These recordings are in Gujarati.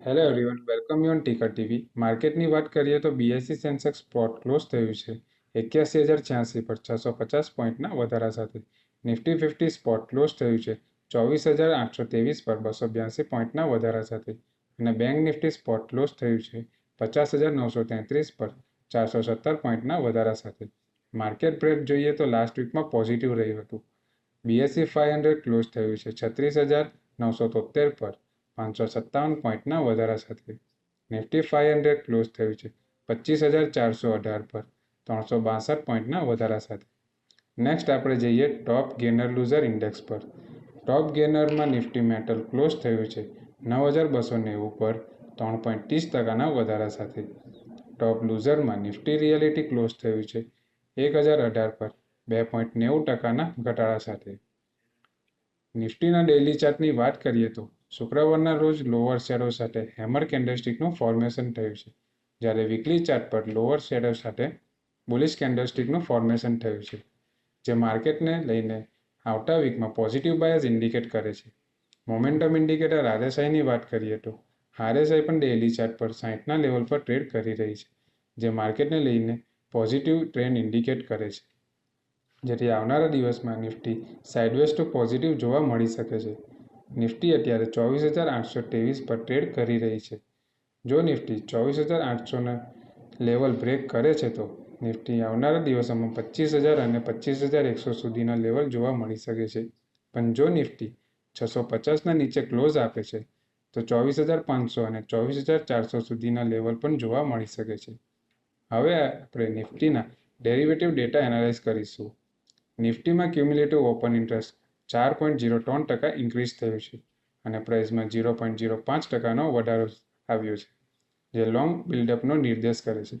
Hello everyone, welcome you on Ticker TV. માર્કેટની વાત કરીએ તો બીએસસી સેન્સેક્સ સ્પોટ ક્લોઝ થયું છે 81,086 પર 650 પોઈન્ટના વધારા સાથે. નિફ્ટી 50 સ્પોટ ક્લોઝ થયું છે 24,823 પર 282 પોઈન્ટના વધારા સાથે. અને બેંક નિફ્ટી સ્પોટ ક્લોઝ થયું છે 50,933 પર 417 પોઈન્ટના વધારા સાથે. માર્કેટ બ્રેક જોઈએ તો લાસ્ટ વીકમાં પોઝિટિવ રહ્યું હતું. બીએસસી 500 ક્લોઝ થયું છે 36,973 પર 557 પોઈન્ટના વધારા સાથે. નિફ્ટી 500 ક્લોઝ થયું છે 25,418 પર 362 પોઈન્ટના વધારા સાથે. નેક્સ્ટ આપણે જઈએ ટોપ ગેનર લૂઝર ઇન્ડેક્સ પર. ટોપ ગેનરમાં નિફ્ટી મેટલ ક્લોઝ થયું છે 9,290 પર 3.30% વધારા સાથે. ટોપ લૂઝરમાં નિફ્ટી રિયાલિટી ક્લોઝ થયું છે 1,018 પર 2.90%ના ઘટાડા સાથે. નિફ્ટીના ડેઇલી ચાર્ટની વાત કરીએ તો શુક્રવારના રોજ લોઅર શેડો સાથે હેમર કેન્ડલસ્ટિકનું ફોર્મેશન થયું છે, જ્યારે વીકલી ચાર્ટ પર લોઅર શેડો સાથે બુલિશ કેન્ડલસ્ટિકનું ફોર્મેશન થયું છે, જે માર્કેટને લઈને આવતા વીકમાં પોઝિટિવ બાયસ ઇન્ડિકેટ કરે છે. મોમેન્ટમ ઇન્ડિકેટર આરએસઆઈની વાત કરીએ તો આરએસઆઈ પણ ડેઇલી ચાર્ટ પર 60ના લેવલ પર ટ્રેડ કરી રહી છે, જે માર્કેટને લઈને પોઝિટિવ ટ્રેન્ડ ઇન્ડિકેટ કરે છે. જેથી આવનારા દિવસમાં નિફ્ટી સાઇડવેઝ ટુ પોઝિટિવ જોવા મળી શકે છે. નિફ્ટી અત્યારે 24,823 પર ટ્રેડ કરી રહી છે. જો નિફ્ટી 24,800ના લેવલ બ્રેક કરે છે તો નિફ્ટી આવનારા દિવસોમાં 25,000 અને 25,100 સુધીના લેવલ જોવા મળી શકે છે. પણ જો નિફ્ટી 650ના નીચે ક્લોઝ આપે છે તો 24,500 અને 24,400 સુધીના લેવલ પણ જોવા મળી શકે છે. હવે આપણે નિફ્ટીના ડેરિવેટિવ ડેટા એનાલાઇઝ કરીશું. નિફ્ટીમાં ક્યુમ્યુલેટિવ ઓપન ઇન્ટરેસ્ટ 4.03% ઇન્ક્રીઝ થયું છે અને પ્રાઇસમાં 0.05%નો વધારો આવ્યો છે, જે લોંગ બિલ્ડઅપનો નિર્દેશ કરે છે.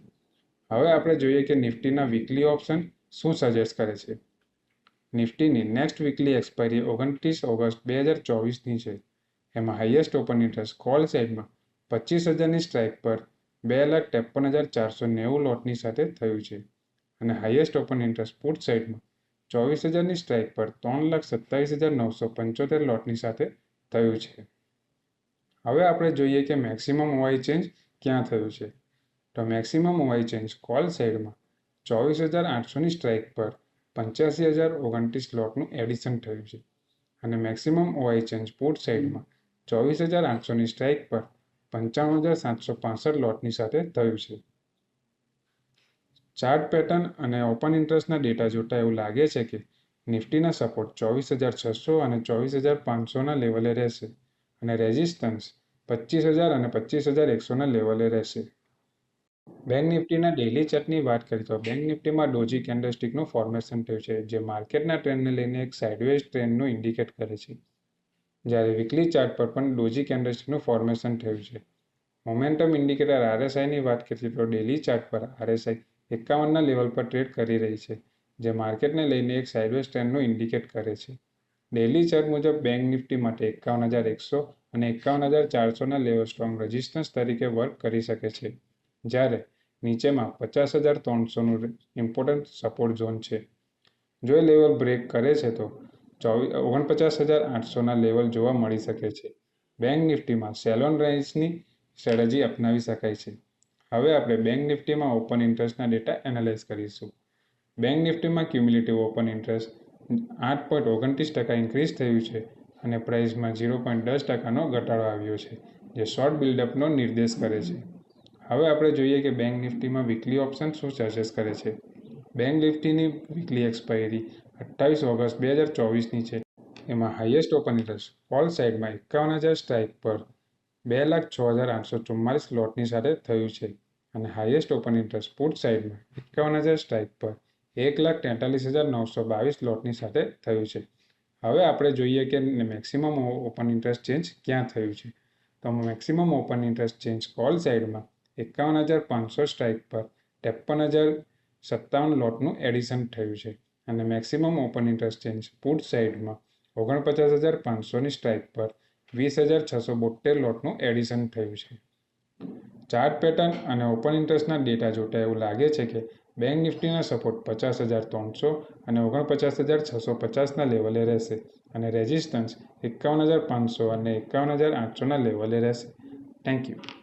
હવે આપણે જોઈએ કે નિફ્ટીના વીકલી ઓપ્શન શું સજેસ્ટ કરે છે. નિફ્ટીની નેક્સ્ટ વીકલી એક્સપાયરી 29 ઓગસ્ટ 2024ની છે. એમાં હાઈએસ્ટ ઓપન ઇન્ટરેસ્ટ કોલ સાઇડમાં 25,000ની સ્ટ્રાઇક પર 2,53,490 લોટની સાથે થયું છે અને હાઈએસ્ટ ઓપન ઇન્ટરેસ્ટ પુટ સાઇડમાં 24,000ની સ્ટ્રાઇક પર 3,27,975 લોટની સાથે થયું છે. હવે આપણે જોઈએ કે મેક્સિમમ ઓવાઈ ચેન્જ ક્યાં થયું છે. તો મેક્સિમમ ઓવાઈ ચેન્જ કોલ સાઇડમાં 24,800ની સ્ટ્રાઇક પર 85,029 લોટનું એડિશન થયું છે અને મેક્સિમમ ઓવાઈ ચેન્જ પુટ સાઇડમાં 24,800ની સ્ટ્રાઇક પર 95,765 લોટની સાથે થયું છે. ચાર્ટ પેટર્ન અને ઓપન ઇન્ટરેસ્ટના ડેટા જોતા એવું લાગે છે કે નિફ્ટીના સપોર્ટ 24,600 અને 24,500ના લેવલે રહેશે અને રેઝિસ્ટન્સ 25,000 અને 25,100ના લેવલે રહેશે. બેંક નિફ્ટીના ડેઇલી ચાર્ટની વાત કરીએ તો બેંક નિફ્ટીમાં ડોજી કેન્ડલસ્ટિકનું ફોર્મેશન થયું છે, જે માર્કેટના ટ્રેન્ડને લઈને એક સાઇડવેઝ ટ્રેન્ડનું ઇન્ડિકેટ કરે છે. જ્યારે વીકલી ચાર્ટ પર પણ ડોજી કેન્ડલસ્ટિકનું ફોર્મેશન થયું છે. મોમેન્ટમ ઇન્ડિકેટર આરએસઆઈની વાત કરીએ તો ડેઇલી ચાર્ટ પર આરએસઆઈ 51ના લેવલ પર ટ્રેડ કરી રહી છે, જે માર્કેટને લઈને એક સાઇડવેઝ ટ્રેન્ડનું ઇન્ડિકેટ કરે છે. ડેઇલી ચાર્ટ મુજબ બેંક નિફ્ટી માટે 51,100 અને 51,400ના લેવલ સ્ટ્રોંગ રેઝિસ્ટન્સ તરીકે વર્ક કરી શકે છે, જ્યારે નીચેમાં 50,300નું ઇમ્પોર્ટન્ટ સપોર્ટ ઝોન છે. જો એ લેવલ બ્રેક કરે છે તો 49,800ના લેવલ જોવા મળી શકે છે. બેંક નિફ્ટીમાં સેલ ઓન રેન્જની સ્ટ્રેટેજી અપનાવી શકાય છે. હવે આપણે બેંક નિફ્ટીમાં ઓપન ઇન્ટરેસ્ટના ડેટા એનાલાઇઝ કરીશું. બેંક નિફ્ટીમાં ક્યુમ્યુલેટિવ ઓપન ઇન્ટરેસ્ટ 8.29% ઇન્ક્રીઝ થયું છે અને પ્રાઇસમાં 0.10%નો ઘટાડો આવ્યો છે, જે શોર્ટ બિલ્ડઅપનો નિર્દેશ કરે છે. હવે આપણે જોઈએ કે બેંક નિફ્ટીમાં વીકલી ઓપ્શન શું સજેસ્ટ કરે છે. બેંક નિફ્ટીની વીકલી એક્સપાયરી 28 ઓગસ્ટ 2024ની છે. એમાં હાઈએસ્ટ ઓપન ઇન્ટરેસ્ટ કોલ સાઇડમાં 51,000 સ્ટ્રાઇક પર 2,06,844 લોટની સાથે થયું છે અને હાઈએસ્ટ ઓપન ઇન્ટરેસ્ટ પુટ સાઇડમાં 51,000 સ્ટ્રાઇક પર 1,43,922 લોટની સાથે થયું છે. હવે આપણે જોઈએ કે મેક્સિમમ ઓપન ઇન્ટરેસ્ટ ચેન્જ ક્યાં થયું છે. તો maximum open interest change call સાઇડમાં 51,500 સ્ટ્રાઇક પર 53,057 લોટનું એડિશન થયું છે અને maximum open interest change put સાઇડમાં 49,500ની સ્ટ્રાઇક પર 20,672 લોટનું એડિશન થયું છે. ચાર્ટ પેટર્ન અને ઓપન ઇન્ટરેસ્ટના ડેટા જોતા એવું લાગે છે કે બેંક નિફ્ટીના સપોર્ટ 50,300 અને 49,650ના લેવલે રહેશે અને રેઝિસ્ટન્સ 51,500 અને 51,800ના લેવલે રહેશે. Thank you.